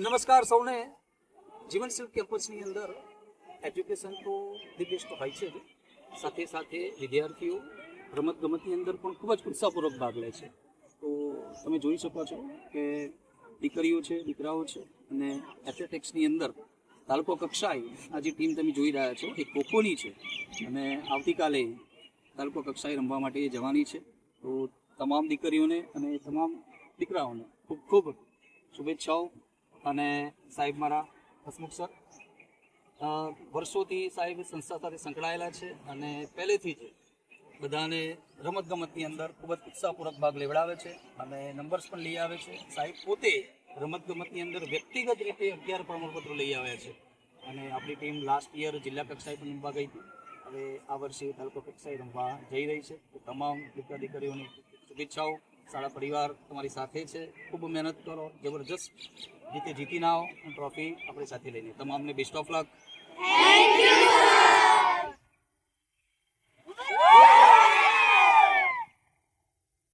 નમસ્કાર સૌને. જીવનશીલ કેમ્પસની અંદર એજ્યુકેશન તો ધી બેસ્ટ હોય છે જ, સાથે સાથે વિદ્યાર્થીઓ રમતગમતની અંદર પણ ખૂબ જ ઉત્સાહપૂર્વક ભાગ લે છે. તો તમે જોઈ શકો છો કે દીકરીઓ છે, દીકરાઓ છે, અને એથ્લેટિક્સની અંદર તાલુકો કક્ષાએ આ જે ટીમ તમે જોઈ રહ્યા છો એ ખોખોની છે અને આવતીકાલે તાલુકો કક્ષાએ રમવા માટે જવાની છે. તો તમામ દીકરીઓને અને તમામ દીકરાઓને ખૂબ ખૂબ શુભેચ્છાઓ. અને સાહેબ મારા હસમુખ સર વર્ષોથી સાહેબ સંસ્થા સાથે સંકળાયેલા છે અને પહેલેથી જ બધાને રમતગમતની અંદર ખૂબ જ ઉત્સાહપૂર્વક ભાગ લેવડાવે છે અને નંબર્સ પણ લઈ આવે છે. સાહેબ પોતે રમતગમતની અંદર વ્યક્તિગત રીતે 11 પ્રમાણપત્રો લઈ આવ્યા છે અને આપણી ટીમ લાસ્ટ યર જિલ્લા કક્ષાએ પણ રમવા ગઈ હતી. હવે આ વર્ષે તાલુકો કક્ષાએ રમવા જઈ રહી છે. તો તમામ દીકરીઓની શુભેચ્છાઓ. સારા પરિવાર તમારી સાથે છે. ખૂબ મહેનત કરો, જબરજસ્ત રીતે જીતીને આવો, ટ્રોફી આપણી સાથે લઈને. તમામને best of luck. Thank you.